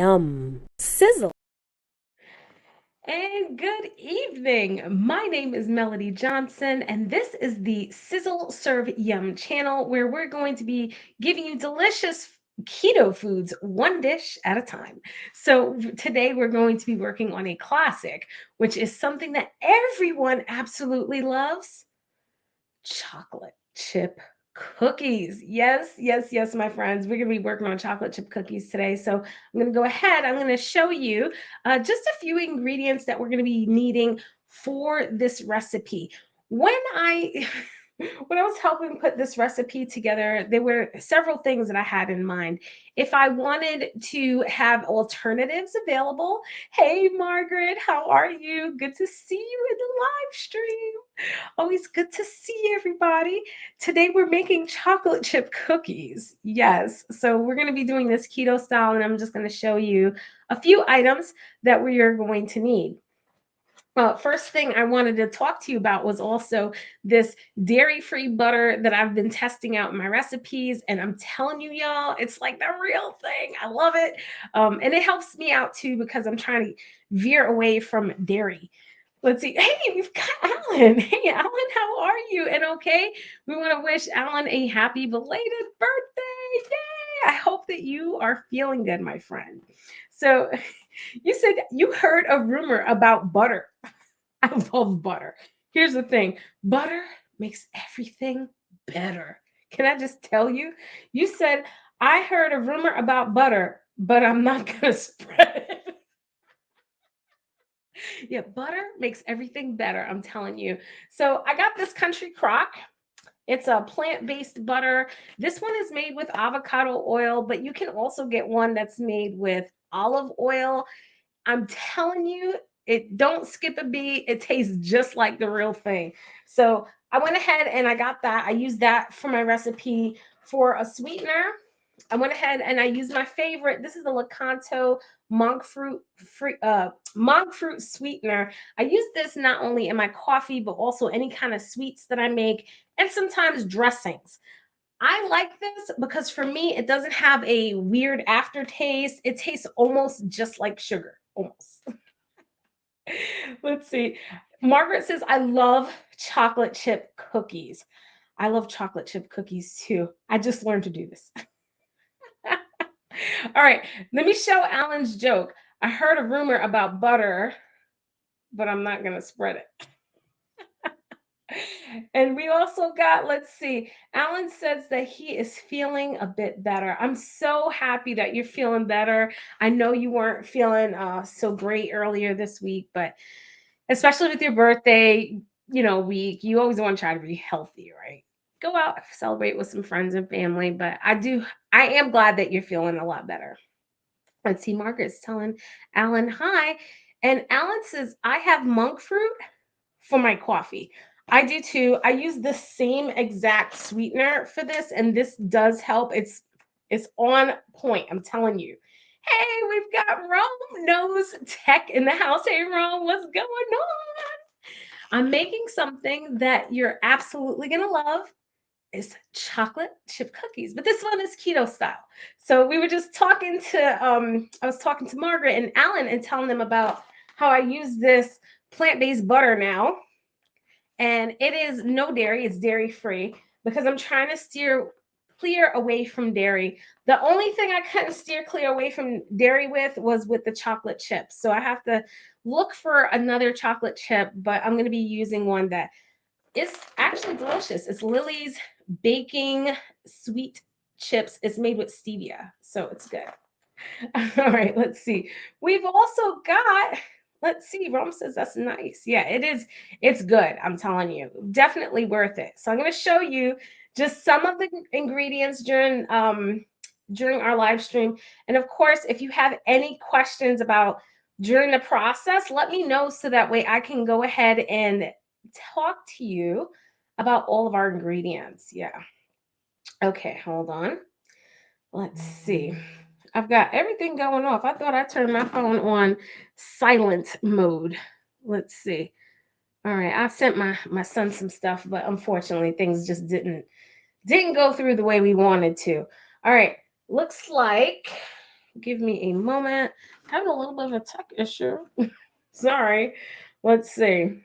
Yum. Sizzle. And good evening. My name is Melody Johnson, and this is the Sizzle Serve Yum channel where we're going to be giving you delicious keto foods one dish at a time. So, today we're going to be working on a classic, which is something that everyone absolutely loves: chocolate chip cookies. Yes, yes, yes, my friends. We're going to be working on chocolate chip cookies today. So I'm going to go ahead. I'm going to show you just a few ingredients that we're going to be needing for this recipe. When I when I was helping put this recipe together, there were several things that I had in mind. If I wanted to have alternatives available, hey Margaret, how are you? Good to see you in the live stream. Always good to see everybody. Today we're making chocolate chip cookies. Yes. So we're going to be doing this keto style, and I'm just going to show you a few items that we are going to need. First thing I wanted to talk to you about was also this dairy-free butter that I've been testing out in my recipes. And I'm telling you, y'all, it's like the real thing. I love it. And it helps me out too because I'm trying to veer away from dairy. Let's see. Hey, we've got Alan. Hey, Alan, how are you? And okay, we want to wish Alan a happy belated birthday. Yay! I hope that you are feeling good, my friend. So, you said you heard a rumor about butter. I love butter. Here's the thing, butter makes everything better. Can I just tell you? You said, I heard a rumor about butter, but I'm not going to spread it. Yeah, butter makes everything better. I'm telling you. So I got this country crock. It's a plant-based butter. This one is made with avocado oil, but you can also get one that's made with olive oil. I'm telling you, it don't skip a beat. It tastes just like the real thing. So I went ahead and I got that. I used that for my recipe for a sweetener. I went ahead and I used my favorite. This is the Lakanto monk fruit sweetener. I use this not only in my coffee, but also any kind of sweets that I make, and sometimes dressings. I like this because for me, it doesn't have a weird aftertaste. It tastes almost just like sugar, almost. Let's see. Margaret says, I love chocolate chip cookies. I love chocolate chip cookies too. I just learned to do this. All right, let me show Alan's joke. I heard a rumor about butter, but I'm not going to spread it. And we also got, let's see, Alan says that he is feeling a bit better. I'm so happy that you're feeling better. I know you weren't feeling so great earlier this week, but especially with your birthday, week, you always want to try to be healthy, right? Go out, celebrate with some friends and family, but I am glad that you're feeling a lot better. Let's see, Margaret's telling Alan hi. And Alan says, I have monk fruit for my coffee. I do too. I use the same exact sweetener for this, and this does help. It's on point. I'm telling you. Hey, we've got Rome Knows Tech in the house. Hey, Rome, what's going on? I'm making something that you're absolutely gonna love. It's chocolate chip cookies, but this one is keto style. So we were just talking to I was talking to Margaret and Alan and telling them about how I use this plant-based butter now, and it is no dairy, it's dairy free because I'm trying to steer clear away from dairy. The only thing I couldn't steer clear away from dairy with was with the chocolate chips. So I have to look for another chocolate chip, but I'm going to be using one that is actually delicious. It's Lily's Baking Sweet Chips. It's made with stevia, so it's good. All right, let's see. We've also got, let's see, Rome says that's nice. Yeah, it is. It's good. I'm telling you, definitely worth it. So I'm going to show you just some of the ingredients during our live stream. And of course, if you have any questions about during the process, let me know so that way I can go ahead and talk to you about all of our ingredients. Yeah. Okay, hold on. Let's see. I've got everything going off. I thought I turned my phone on silent mode. Let's see. All right, I sent my son some stuff, but unfortunately things just didn't go through the way we wanted to. All right, looks like Give me a moment. Having a little bit of a tech issue. Sorry. Let's see.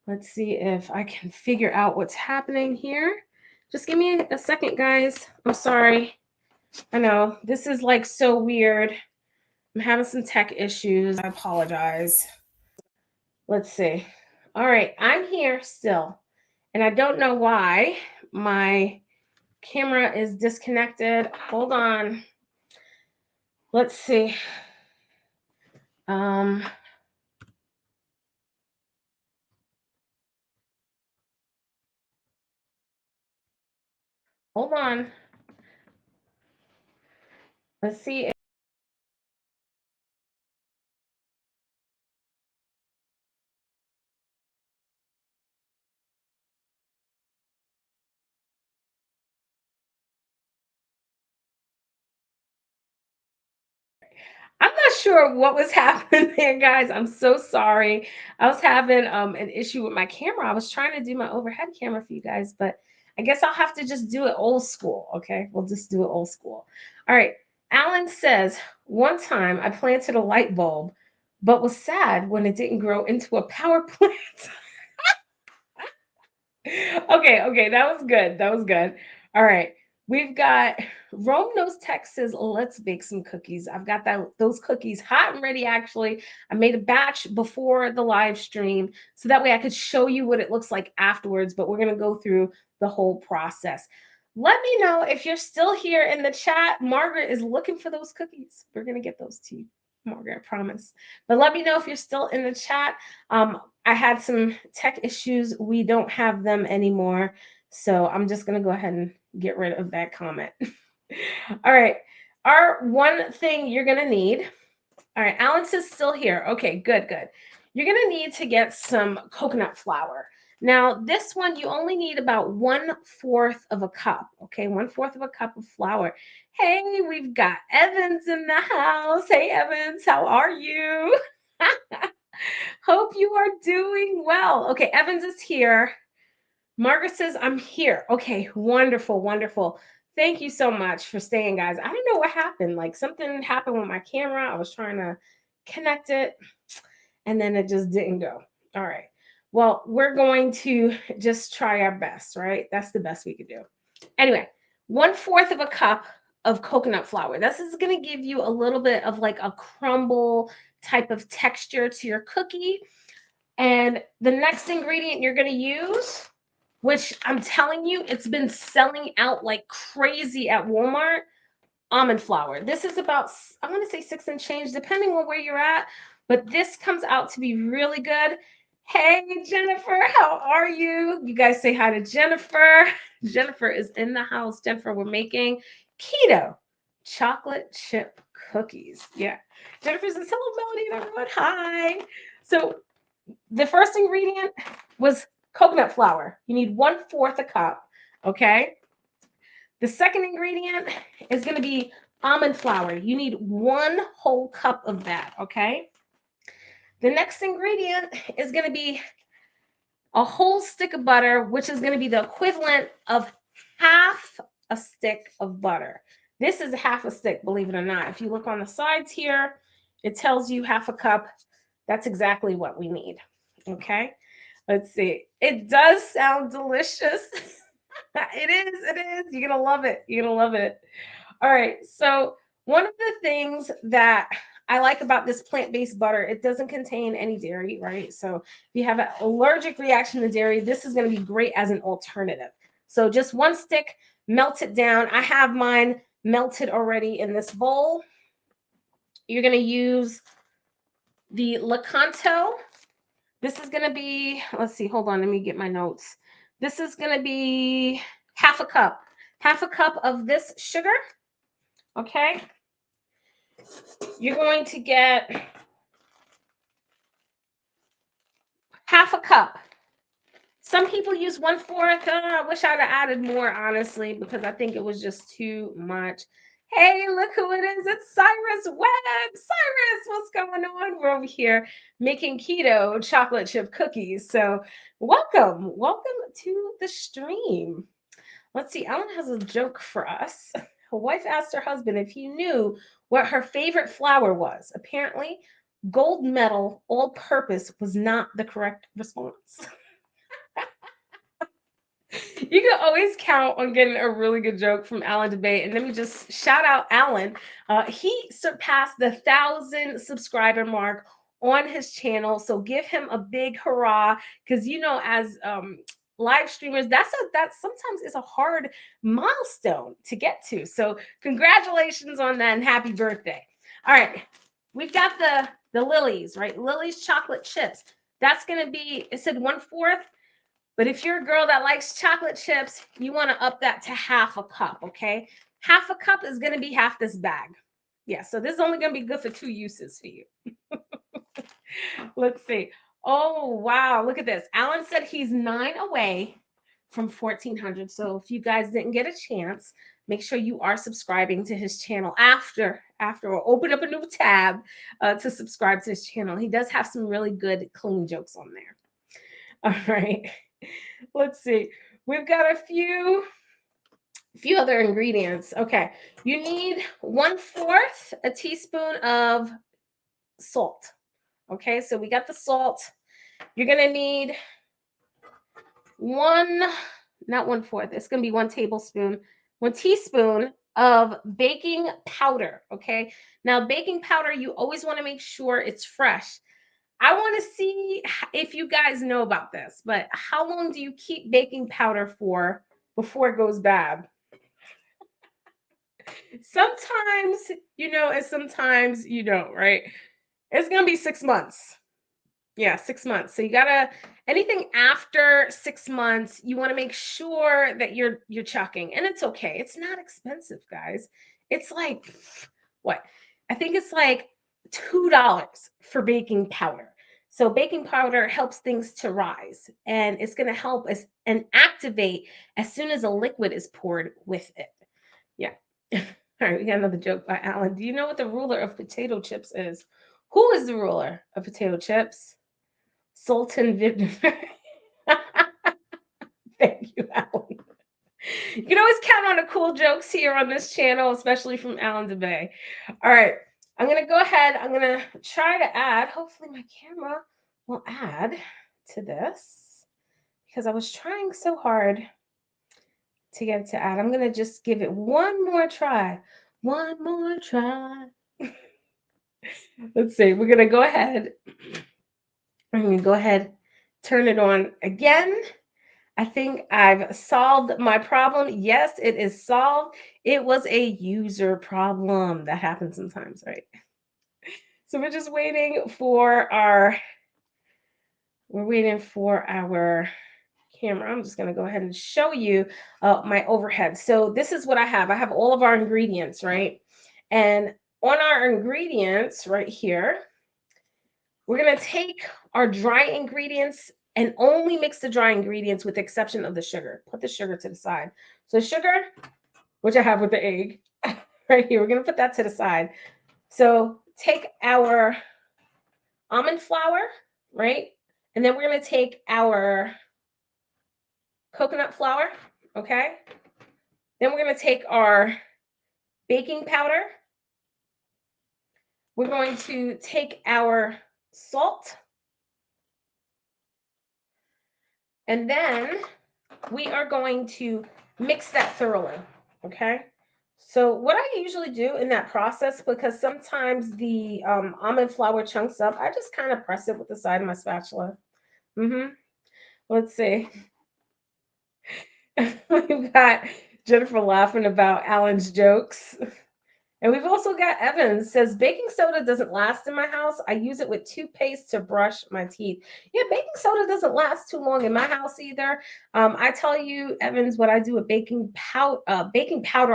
Let's see if I can figure out what's happening here. Just give me a second, guys. I'm sorry. I know this is like so weird. I'm having some tech issues. I apologize. Let's see. All right, I'm here still. And I don't know why my camera is disconnected. Hold on. Let's see. Um, Hold on. Let's see. I'm not sure what was happening there, guys. I'm so sorry. I was having an issue with my camera. I was trying to do my overhead camera for you guys, but I guess I'll have to just do it old school. Okay, we'll just do it old school. All right. Alan says, one time I planted a light bulb, but was sad when it didn't grow into a power plant. Okay, that was good. That was good. All right. We've got Rome Knows Texas. Let's bake some cookies. I've got those cookies hot and ready, actually. I made a batch before the live stream so that way I could show you what it looks like afterwards, but we're going to go through the whole process. Let me know if you're still here in the chat. Margaret is looking for those cookies. We're going to get those to you, Margaret, I promise. But let me know if you're still in the chat. I had some tech issues. We don't have them anymore. So I'm just going to go ahead and get rid of that comment. All right. Our one thing you're going to need. All right. Alan's is still here. Okay, good. You're going to need to get some coconut flour. Now, this one, you only need about 1/4 of a cup. Okay, 1/4 of a cup of flour. Hey, we've got Evans in the house. Hey, Evans, how are you? Hope you are doing well. Okay, Evans is here. Margaret says, I'm here. Okay, wonderful. Thank you so much for staying, guys. I don't know what happened. Like something happened with my camera. I was trying to connect it and then it just didn't go. All right. Well, we're going to just try our best, right? That's the best we could do. Anyway, 1/4 of a cup of coconut flour. This is going to give you a little bit of like a crumble type of texture to your cookie. And the next ingredient you're going to use, which I'm telling you, it's been selling out like crazy at Walmart, almond flour. This is about, I'm going to say 6 and change, depending on where you're at. But this comes out to be really good. Hey, Jennifer, how are you? You guys say hi to Jennifer. Jennifer is in the house. Jennifer, we're making keto chocolate chip cookies. Yeah. Jennifer says, hello, Melody and everyone. Hi. So the first ingredient was coconut flour. You need 1/4 a cup. Okay. The second ingredient is going to be almond flour. You need 1 whole cup of that. Okay. The next ingredient is going to be a whole stick of butter, which is going to be the equivalent of half a stick of butter. This is half a stick, believe it or not. If you look on the sides here, it tells you half a cup. That's exactly what we need. Okay. Let's see. It does sound delicious. It is. You're going to love it. You're going to love it. All right. So, one of the things that I like about this plant-based butter, it doesn't contain any dairy, right? So, if you have an allergic reaction to dairy, this is going to be great as an alternative. So, just 1 stick, melt it down. I have mine melted already in this bowl. You're going to use the Lakanto. This is going to be, let's see, hold on, let me get my notes. This is going to be half a cup of this sugar. Okay. You're going to get half a cup. Some people use 1/4. I wish I'd have added more, honestly, because I think it was just too much. Hey, look who it is. It's Cyrus Webb. Cyrus, what's going on? We're over here making keto chocolate chip cookies. So welcome to the stream. Let's see. Ellen has a joke for us. Her wife asked her husband if he knew what her favorite flour was. Apparently, gold medal all purpose was not the correct response. You can always count on getting a really good joke from Alan Debate. And let me just shout out Alan. He surpassed the 1,000 subscriber mark on his channel. So give him a big hurrah. Because as live streamers, that sometimes is a hard milestone to get to. So congratulations on that and happy birthday. All right. We've got the Lily's, right? Lily's chocolate chips. That's gonna be, it said 1/4. But if you're a girl that likes chocolate chips, you want to up that to half a cup, okay? Half a cup is going to be half this bag. Yeah, so this is only going to be good for 2 uses for you. Let's see. Oh, wow. Look at this. Alan said he's 9 away from 1,400. So if you guys didn't get a chance, make sure you are subscribing to his channel after or open up a new tab to subscribe to his channel. He does have some really good, clean jokes on there. All right. Let's see. We've got a few other ingredients. Okay. You need 1/4 a teaspoon of salt. Okay. So we got the salt. You're going to need not 1/4. It's going to be 1 tablespoon, 1 teaspoon of baking powder. Okay. Now, baking powder, you always want to make sure it's fresh. I want to see if you guys know about this, but how long do you keep baking powder for before it goes bad? Sometimes you know, and sometimes you don't, right? It's going to be 6 months. Yeah, 6 months. So you got to, anything after 6 months, you want to make sure that you're chucking. And it's okay. It's not expensive, guys. It's like what? I think it's like $2 for baking powder. So baking powder helps things to rise, and it's going to help us and activate as soon as a liquid is poured with it. Yeah. All right, we got another joke by Alan. Do you know what the ruler of potato chips is? Who is the ruler of potato chips? Sultan Vivnor. Thank you, Alan. You can always count on the cool jokes here on this channel, especially from Alan DeBay. All right, I'm going to go ahead. I'm going to try to add, hopefully my camera will add to this because I was trying so hard to get it to add. I'm going to just give it one more try. One more try. Let's see. We're going to go ahead. I'm going to go ahead, turn it on again. I think I've solved my problem. Yes, it is solved. It was a user problem. That happens sometimes, right? So we're just waiting for our camera. I'm just going to go ahead and show you my overhead. So this is what I have. I have all of our ingredients, right? And on our ingredients right here, we're going to take our dry ingredients and only mix the dry ingredients with the exception of the sugar. Put the sugar to the side. So sugar, which I have with the egg right here, we're going to put that to the side. So take our almond flour, right? And then we're going to take our coconut flour, okay? Then we're going to take our baking powder. We're going to take our salt. And then we are going to mix that thoroughly, okay? So what I usually do in that process, because sometimes the almond flour chunks up, I just kind of press it with the side of my spatula. Let's see. We've got Jennifer laughing about Alan's jokes. And we've also got Evans says, baking soda doesn't last in my house. I use it with toothpaste to brush my teeth. Yeah, baking soda doesn't last too long in my house either. I tell you, Evans, what I do with baking powder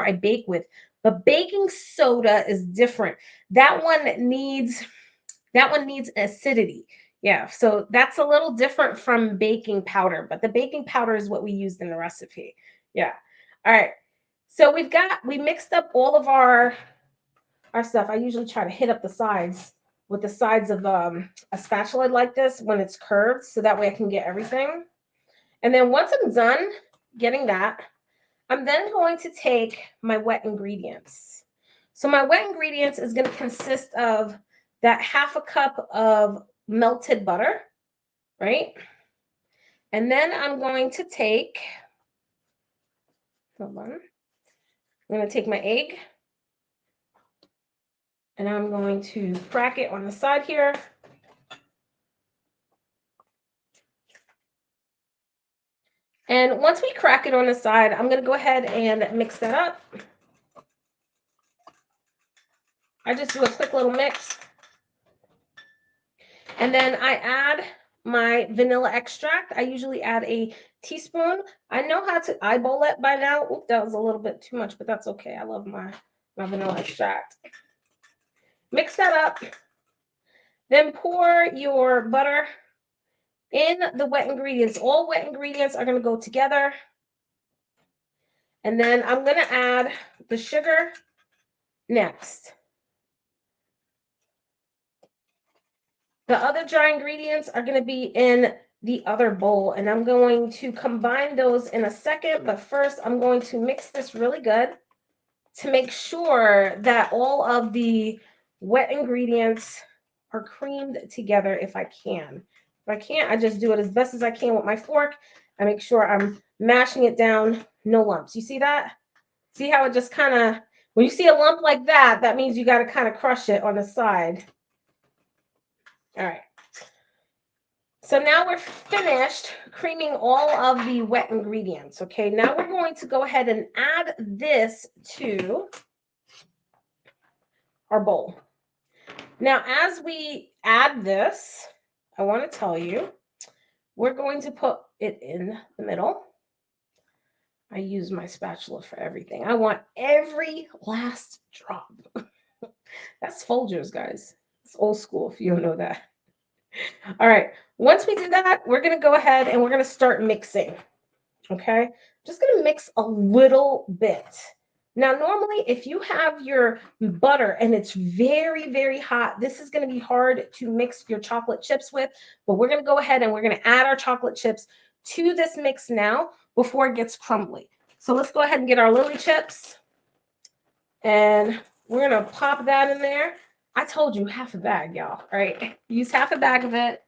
I bake with. But baking soda is different. That one needs acidity. Yeah, so that's a little different from baking powder, but the baking powder is what we used in the recipe. Yeah. All right. So we mixed up all of our stuff. I usually try to hit up the sides with the sides of a spatula like this when it's curved, so that way I can get everything. And then once I'm done getting that, I'm then going to take my wet ingredients. So my wet ingredients is going to consist of that half a cup of melted butter, right? And then I'm going to take, hold on, I'm going to take my egg and I'm going to crack it on the side here. And once we crack it on the side, I'm going to go ahead and mix that up. I just do a quick little mix. And then I add my vanilla extract. I usually add a teaspoon. I know how to eyeball it by now. Oop, that was a little bit too much, but that's okay. I love my vanilla extract. Mix that up. Then pour your butter in the wet ingredients. All wet ingredients are going to go together. And then I'm going to add the sugar next. The other dry ingredients are going to be in the other bowl, and I'm going to combine those in a second. But first, I'm going to mix this really good to make sure that all of the wet ingredients are creamed together if I can. If I can't, I just do it as best as I can with my fork. I make sure I'm mashing it down, no lumps. You see that? See how it just kind of, when you see a lump like that, that means you got to kind of crush it on the side. All right. So now we're finished creaming all of the wet ingredients. Okay, now we're going to go ahead and add this to our bowl. Now, as we add this, I want to tell you, we're going to put it in the middle. I use my spatula for everything. I want every last drop. That's Folgers, guys. It's old school if you don't know that. All right. Once we do that, we're going to go ahead and we're going to start mixing. Okay. Just going to mix a little bit. Now, normally, if you have your butter and it's very, very hot, this is going to be hard to mix your chocolate chips with. But we're going to go ahead and we're going to add our chocolate chips to this mix now before it gets crumbly. So let's go ahead and get our Lily chips. And we're going to pop that in there. I told you half a bag, y'all. All right. Use half a bag of it.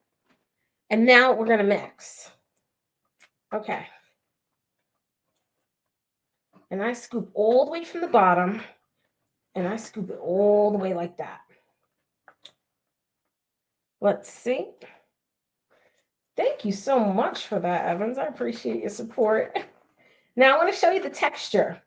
And now we're going to mix. Okay. And I scoop all the way from the bottom. And I scoop it all the way like that. Let's see. Thank you so much for that, Evans. I appreciate your support. Now I want to show you the texture.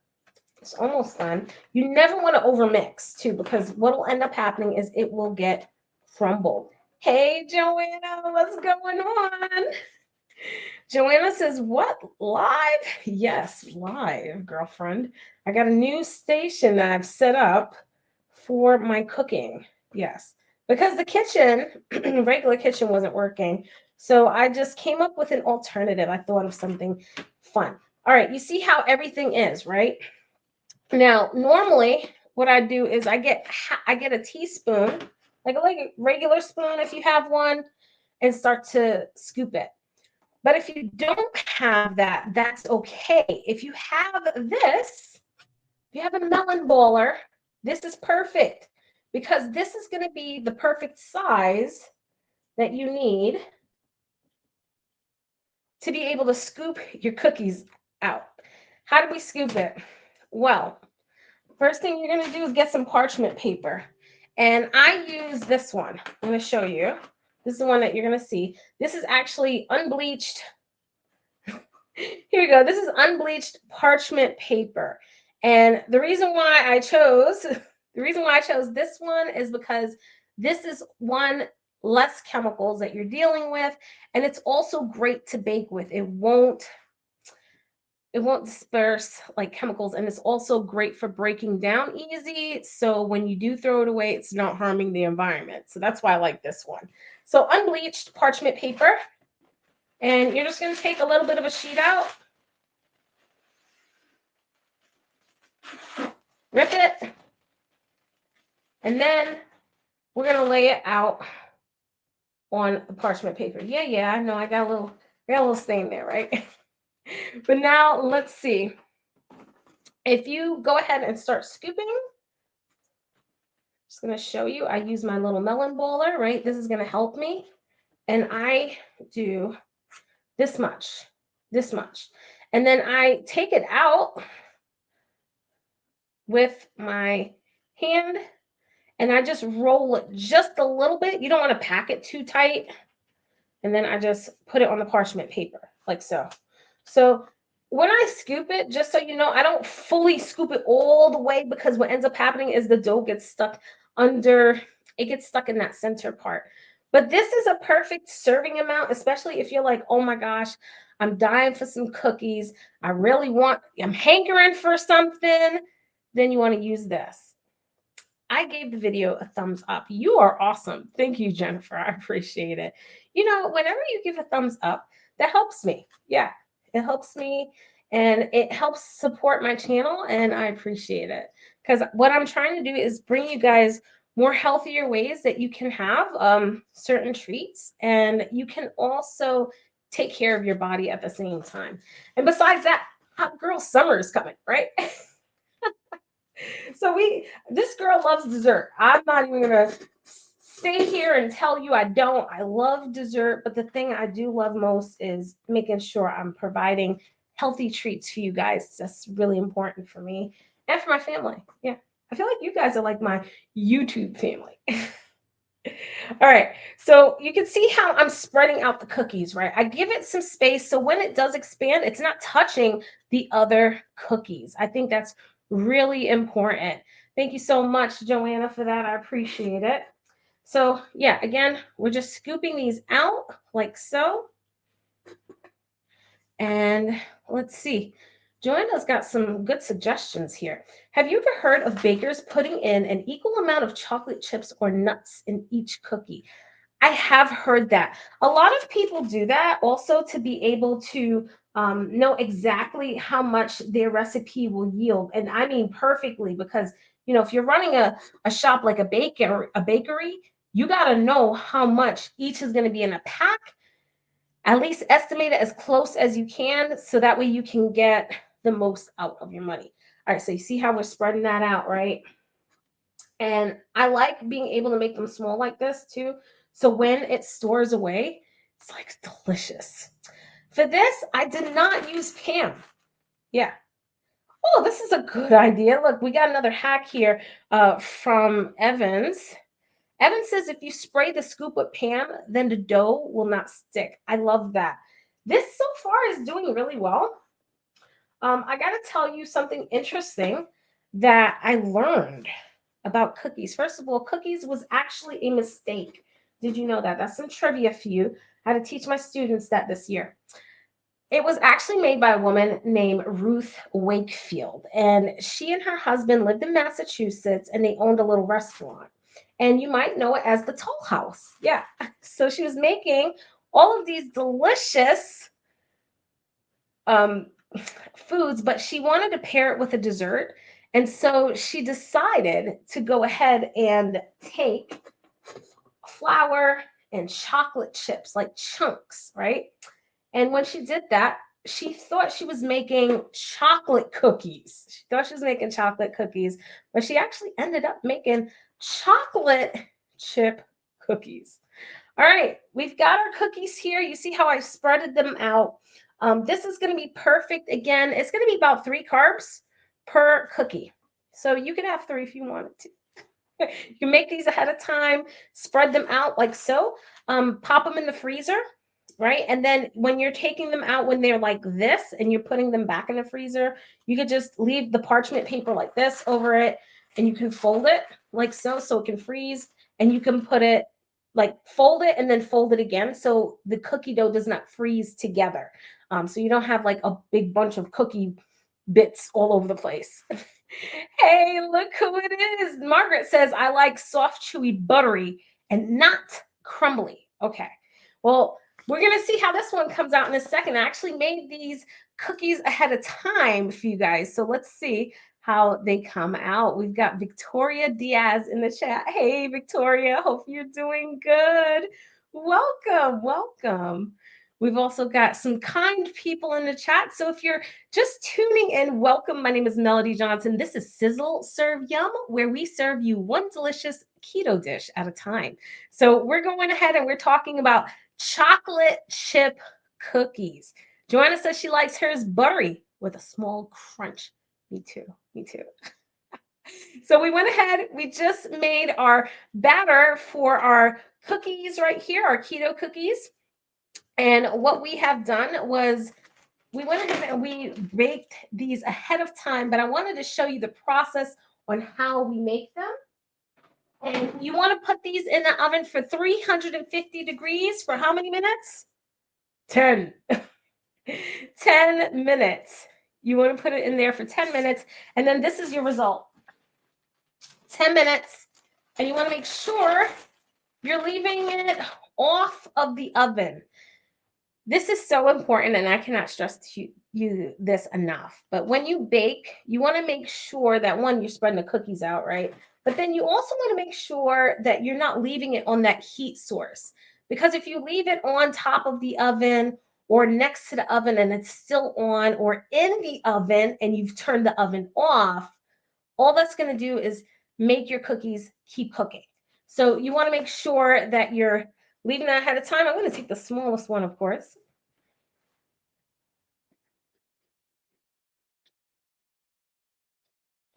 It's almost done. You never want to overmix too, because what will end up happening is it will get crumbled. Hey, Joanna, what's going on? Joanna says, what? Live? Yes, live, girlfriend. I got a new station that I've set up for my cooking. Yes, because the kitchen, regular kitchen wasn't working. So I just came up with an alternative. I thought of something fun. All right, you see how everything is, right? Now, normally what I do is I get a teaspoon, like a regular spoon if you have one, and start to scoop it. But if you don't have that, that's okay. If you have this, if you have a melon baller, this is perfect because this is going to be the perfect size that you need to be able to scoop your cookies out. How do we scoop it? Well, first thing you're going to do is get some parchment paper. And I use this one. I'm going to show you. This is the one that you're going to see. This is actually unbleached. Here we go. This is unbleached parchment paper. And the reason why I chose this one is because this is one less chemicals that you're dealing with, and it's also great to bake with. It won't disperse like chemicals, and it's also great for breaking down easy. So when you do throw it away, it's not harming the environment. So that's why I like this one. So unbleached parchment paper. And you're just going to take a little bit of a sheet out, rip it, and then we're going to lay it out on the parchment paper. Yeah, I know I got a little stain there, right? But now let's see. If you go ahead and start scooping, Just going to show you. I use my little melon bowler, right? This is going to help me. And I do this much, this much. And then I take it out with my hand and I just roll it just a little bit. You don't want to pack it too tight. And then I just put it on the parchment paper like so. So when I scoop it, just so you know, I don't fully scoop it all the way because what ends up happening is the dough gets stuck under, it gets stuck in that center part. But this is a perfect serving amount, especially if you're like, oh my gosh, I'm dying for some cookies. I'm hankering for something. Then you want to use this. I gave the video a thumbs up. You are awesome. Thank you, Jennifer. I appreciate it. You know, whenever you give a thumbs up, that helps me. Yeah, it helps me and it helps support my channel, and I appreciate it. Because what I'm trying to do is bring you guys more healthier ways that you can have certain treats, and you can also take care of your body at the same time. And besides that, hot girl summer is coming, right? So this girl loves dessert. I'm not even gonna stay here and tell you I don't. I love dessert, but the thing I do love most is making sure I'm providing healthy treats for you guys. That's really important for me and for my family. Yeah. I feel like you guys are like my YouTube family. All right, so you can see how I'm spreading out the cookies, right? I give it some space so when it does expand, it's not touching the other cookies. I think that's really important. Thank you so much, Joanna, for that. I appreciate it. So yeah, again, we're just scooping these out like so. And let's see. Joanna's got some good suggestions here. Have you ever heard of bakers putting in an equal amount of chocolate chips or nuts in each cookie? I have heard that. A lot of people do that also to be able to know exactly how much their recipe will yield. And I mean perfectly because, you know, if you're running a shop like a bakery, you got to know how much each is going to be in a pack. At least estimate it as close as you can so that way you can get the most out of your money. All right, so you see how we're spreading that out, right? And I like being able to make them small like this too. So when it stores away, it's like delicious. For this, I did not use Pam. Yeah. Oh, this is a good idea. Look, we got another hack here from Evans. Evan says if you spray the scoop with Pam, then the dough will not stick. I love that. This so far is doing really well. I got to tell you something interesting that I learned about cookies. First of all, cookies was actually a mistake. Did you know that? That's some trivia for you. I had to teach my students that this year. It was actually made by a woman named Ruth Wakefield, and she and her husband lived in Massachusetts, and they owned a little restaurant. And you might know it as the Toll House. Yeah. So she was making all of these delicious um, foods, but she wanted to pair it with a dessert. And so she decided to go ahead and take flour and chocolate chips, like chunks, right? And when she did that, she thought she was making chocolate cookies. She thought she was making chocolate cookies, but she actually ended up making chocolate chip cookies. All right, we've got our cookies here. You see how I spreaded them out. This is going to be perfect. Again, it's going to be about 3 carbs per cookie. So you can have 3 if you wanted to. You can make these ahead of time, spread them out like so, pop them in the freezer, right? And then when you're taking them out, when they're like this and you're putting them back in the freezer, you could just leave the parchment paper like this over it and you can fold it like so, so it can freeze, and you can put it like fold it and then fold it again so the cookie dough does not freeze together. So you don't have like a big bunch of cookie bits all over the place. Hey, look who it is. Margaret says, I like soft, chewy, buttery, and not crumbly. Okay. Well, we're going to see how this one comes out in a second. I actually made these cookies ahead of time for you guys. So let's see how they come out. We've got Victoria Diaz in the chat. Hey, Victoria. Hope you're doing good. Welcome. Welcome. We've also got some kind people in the chat. So if you're just tuning in, welcome. My name is Melody Johnson. This is Sizzle Serve Yum, where we serve you one delicious keto dish at a time. So we're going ahead and we're talking about chocolate chip cookies. Joanna says she likes hers buttery with a small crunch. Me too. Me too. So we went ahead, we just made our batter for our cookies right here, our keto cookies. And what we have done was we went ahead and we baked these ahead of time, but I wanted to show you the process on how we make them. And you want to put these in the oven for 350 degrees for how many minutes? 10. 10 minutes. You want to put it in there for 10 minutes. And then this is your result. 10 minutes. And you want to make sure you're leaving it off of the oven. This is so important, and I cannot stress to you this enough. But when you bake, you want to make sure that one, you're spreading the cookies out, right? But then you also want to make sure that you're not leaving it on that heat source. Because if you leave it on top of the oven or next to the oven and it's still on, or in the oven and you've turned the oven off, all that's going to do is make your cookies keep cooking. So you want to make sure that you're leaving that ahead of time. I'm going to take the smallest one, of course.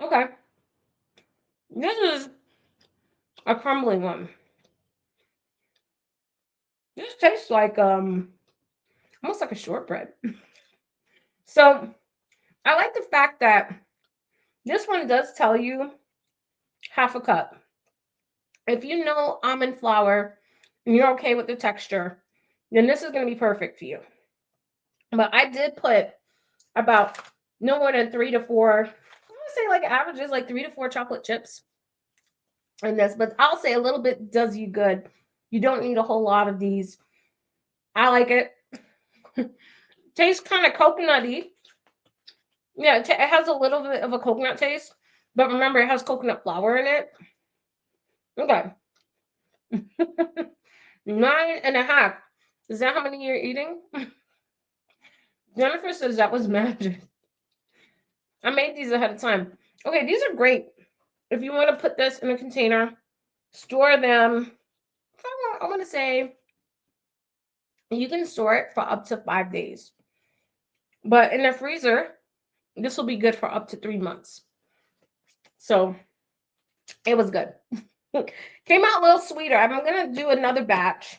Okay. This is a crumbling one. This tastes like almost like a shortbread. So I like the fact that this one does tell you half a cup. If you know almond flour and you're okay with the texture, then this is going to be perfect for you. But I did put about no more than 3 to 4, I'm gonna say like average is like 3 to 4 chocolate chips in this, but I'll say a little bit does you good. You don't need a whole lot of these. I like it. Tastes kind of coconutty. Yeah, it has a little bit of a coconut taste, but remember it has coconut flour in it. Okay. 9.5. Is that how many you're eating? Jennifer says that was magic. I made these ahead of time. Okay, these are great. If you want to put this in a container, store them. I want to say you can store it for up to 5 days. But in the freezer, this will be good for up to 3 months. So it was good. Came out a little sweeter. I'm going to do another batch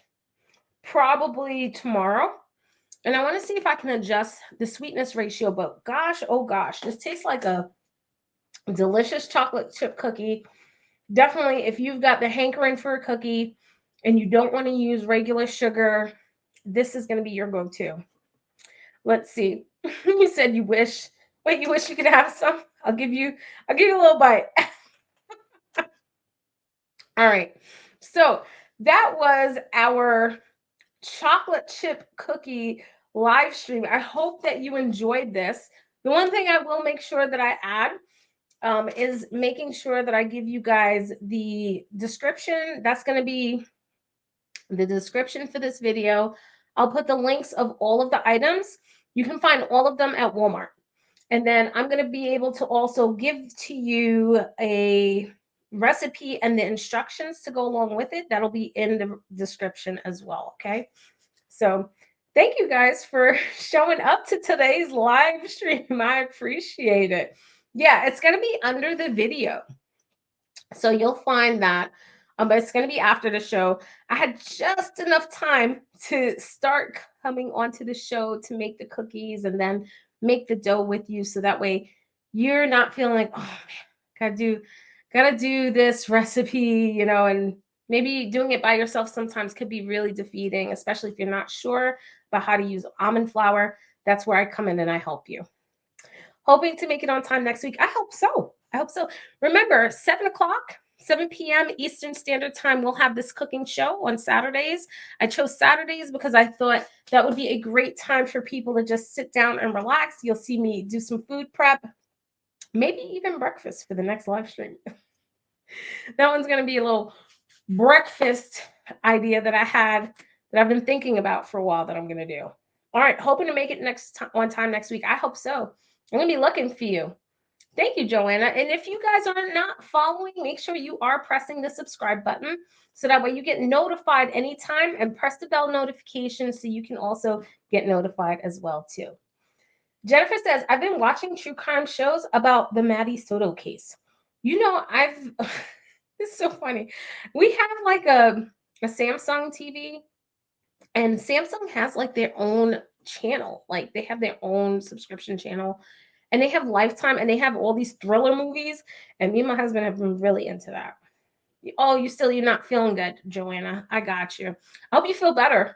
probably tomorrow. And I want to see if I can adjust the sweetness ratio. But gosh, oh gosh, this tastes like a delicious chocolate chip cookie. Definitely, if you've got the hankering for a cookie and you don't want to use regular sugar, this is going to be your go-to. Let's see. You said you wish. Wait, you wish you could have some? I'll give you a little bite. All right. So that was our chocolate chip cookie live stream. I hope that you enjoyed this. The one thing I will make sure that I add is making sure that I give you guys the description. That's going to be the description for this video. I'll put the links of all of the items. You can find all of them at Walmart. And then I'm going to be able to also give to you a recipe and the instructions to go along with it. That'll be in the description as well. Okay. So thank you guys for showing up to today's live stream. I appreciate it. Yeah, it's going to be under the video. So you'll find that, but it's going to be after the show. I had just enough time to start coming onto the show to make the cookies and then make the dough with you. So that way you're not feeling like, oh man, gotta do this recipe, and maybe doing it by yourself sometimes could be really defeating, especially if you're not sure about how to use almond flour. That's where I come in and I help you. Hoping to make it on time next week. I hope so. Remember, 7 o'clock, 7 p.m. Eastern Standard Time, we'll have this cooking show on Saturdays. I chose Saturdays because I thought that would be a great time for people to just sit down and relax. You'll see me do some food prep, maybe even breakfast for the next live stream. That one's going to be a little breakfast idea that I had that I've been thinking about for a while that I'm going to do. All right, hoping to make it on time next week. I hope so. I'm going to be looking for you. Thank you, Joanna. And if you guys are not following, make sure you are pressing the subscribe button so that way you get notified anytime, and press the bell notification so you can also get notified as well too. Jennifer says, I've been watching true crime shows about the Maddie Soto case. You know, I've it's so funny. We have like a Samsung TV, and Samsung has like their own channel. Like they have their own subscription channel, and they have Lifetime, and they have all these thriller movies. And me and my husband have been really into that. Oh, you're not feeling good, Joanna. I got you. I hope you feel better.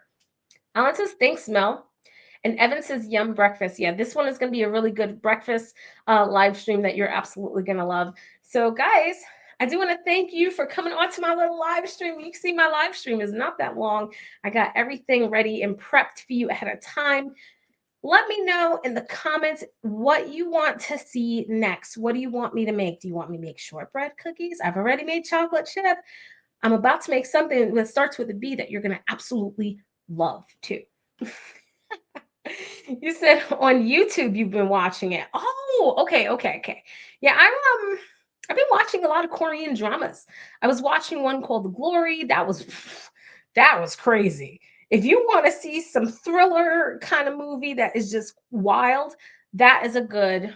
Alan says, thanks, Mel. And Evan says, yum breakfast. Yeah, this one is going to be a really good breakfast live stream that you're absolutely going to love. So, guys, I do want to thank you for coming on to my little live stream. You can see my live stream is not that long. I got everything ready and prepped for you ahead of time. Let me know in the comments what you want to see next. What do you want me to make? Do you want me to make shortbread cookies? I've already made chocolate chip. I'm about to make something that starts with a B that you're going to absolutely love too. You said on YouTube you've been watching it. Oh, okay. Yeah, I've been watching a lot of Korean dramas. I was watching one called The Glory. That was crazy. If you want to see some thriller kind of movie that is just wild, that is a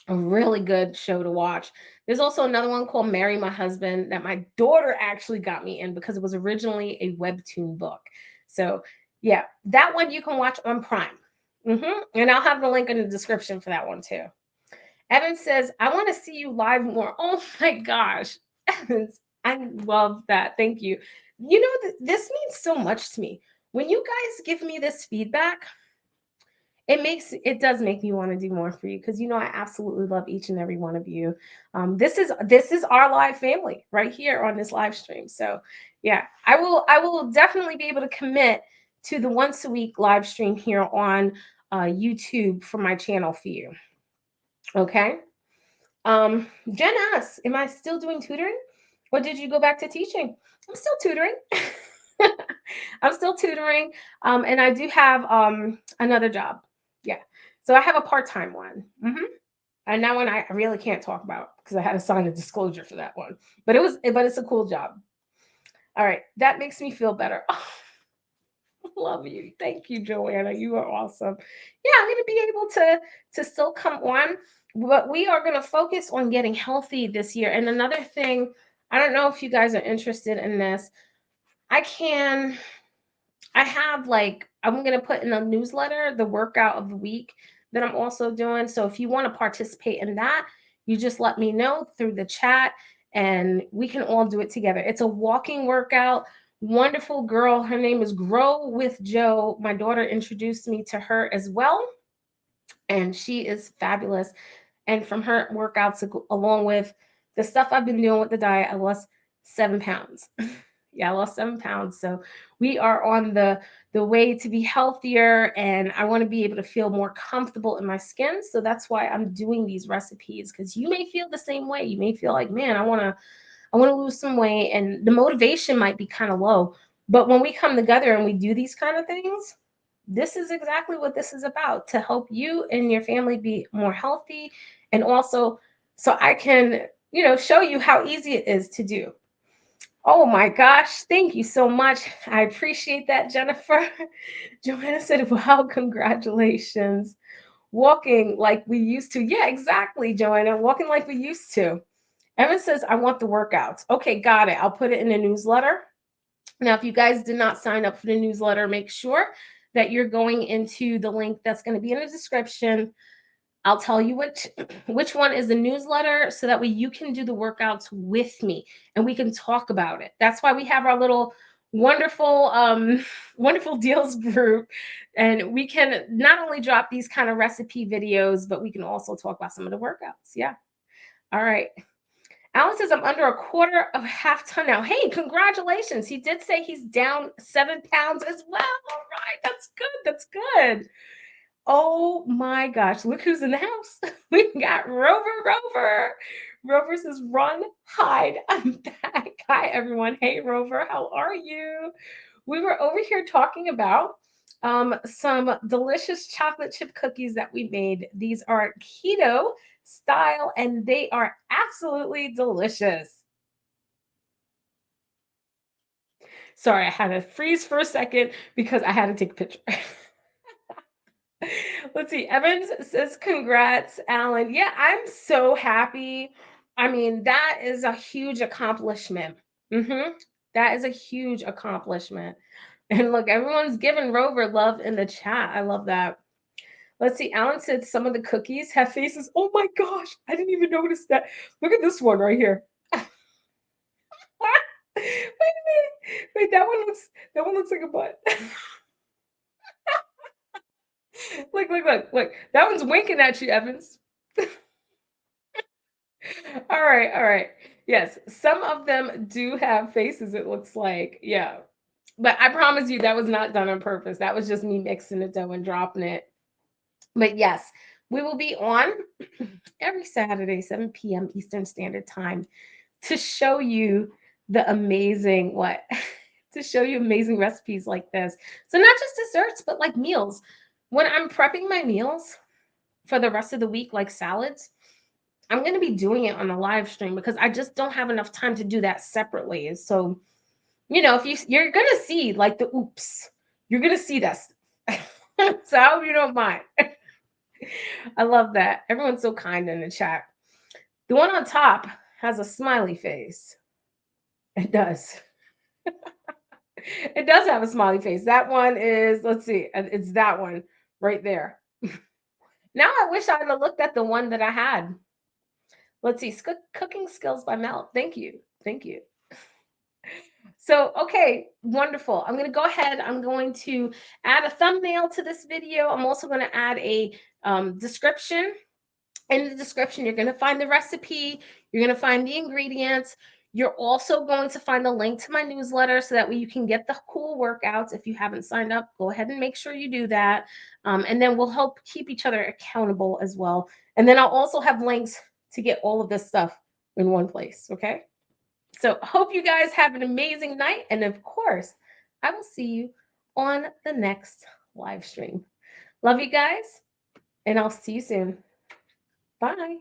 really good show to watch. There's also another one called Marry My Husband that my daughter actually got me in because it was originally a webtoon book. So, yeah, that one you can watch on Prime. And I'll have the link in the description for that one too. Evan says, I want to see you live more. Oh my gosh. Evans, I love that. Thank you. You know, this means so much to me. When you guys give me this feedback, it does make me want to do more for you, because I absolutely love each and every one of you. This is our live family right here on this live stream. So yeah, I will definitely be able to commit to the once a week live stream here on YouTube for my channel for you. Okay. Jen asks, am I still doing tutoring, or did you go back to teaching? I'm still tutoring. I'm still tutoring. And I do have another job. Yeah. So I have a part-time one. And that one I really can't talk about because I had to sign a disclosure for that one. But it's a cool job. All right. That makes me feel better. Love you. Thank you, Joanna. You are awesome. Yeah, I'm gonna be able to still come on, but we are gonna focus on getting healthy this year. And another thing, I don't know if you guys are interested in this. I'm gonna put in a newsletter the workout of the week that I'm also doing. So if you want to participate in that, you just let me know through the chat and we can all do it together. It's a walking workout. Wonderful girl. Her name is Grow with Joe. My daughter introduced me to her as well, and she is fabulous. And from her workouts, along with the stuff I've been doing with the diet, I lost 7 pounds. Yeah, I lost 7 pounds. So we are on the way to be healthier, and I want to be able to feel more comfortable in my skin. So that's why I'm doing these recipes, because you may feel the same way. You may feel like, man, I want to lose some weight, and the motivation might be kind of low. But when we come together and we do these kind of things, this is exactly what this is about, to help you and your family be more healthy, and also so I can, show you how easy it is to do. Oh my gosh, thank you so much. I appreciate that, Jennifer. Joanna said, wow, congratulations. Walking like we used to. Yeah, exactly, Joanna. Walking like we used to. Evan says, I want the workouts. Okay, got it. I'll put it in the newsletter. Now, if you guys did not sign up for the newsletter, make sure that you're going into the link that's going to be in the description. I'll tell you which one is the newsletter, so that way you can do the workouts with me and we can talk about it. That's why we have our little wonderful wonderful deals group, and we can not only drop these kind of recipe videos, but we can also talk about some of the workouts. Yeah. All right. Alan says, I'm under a quarter of a half ton now. Hey, congratulations. He did say he's down 7 pounds as well. All right. That's good. That's good. Oh my gosh. Look who's in the house. We got Rover. Rover says, run, hide. I'm back. Hi, everyone. Hey, Rover. How are you? We were over here talking about some delicious chocolate chip cookies that we made. These are keto style and they are absolutely delicious. Sorry, I had to freeze for a second because I had to take a picture. Let's see. Evans says, congrats, Alan. Yeah, I'm so happy. I mean, that is a huge accomplishment. That is a huge accomplishment. And look, everyone's giving Rover love in the chat. I love that. Let's see. Alan said some of the cookies have faces. Oh my gosh, I didn't even notice that. Look at this one right here. Wait a minute. Wait, that one looks like a butt. Look. That one's winking at you, Evans. All right. Yes, some of them do have faces, it looks like. Yeah. But I promise you that was not done on purpose. That was just me mixing the dough and dropping it. But yes, we will be on every Saturday, 7 p.m. Eastern Standard Time to show you the amazing what? To show you amazing recipes like this. So not just desserts, but like meals. When I'm prepping my meals for the rest of the week, like salads, I'm going to be doing it on a live stream because I just don't have enough time to do that separately. So, if you're going to see like the oops, you're going to see this. So I hope you don't mind. I love that. Everyone's so kind in the chat. The one on top has a smiley face. It does. It does have a smiley face. That one is, let's see, it's that one right there. Now I wish I had looked at the one that I had. Let's see, cooking skills by Mel. Thank you. Thank you. So, okay, wonderful. I'm going to go ahead. I'm going to add a thumbnail to this video. I'm also going to add a description. In the description, you're going to find the recipe. You're going to find the ingredients. You're also going to find the link to my newsletter so that way you can get the cool workouts. If you haven't signed up, go ahead and make sure you do that. And then we'll help keep each other accountable as well. And then I'll also have links to get all of this stuff in one place. Okay. So hope you guys have an amazing night. And of course, I will see you on the next live stream. Love you guys, and I'll see you soon. Bye.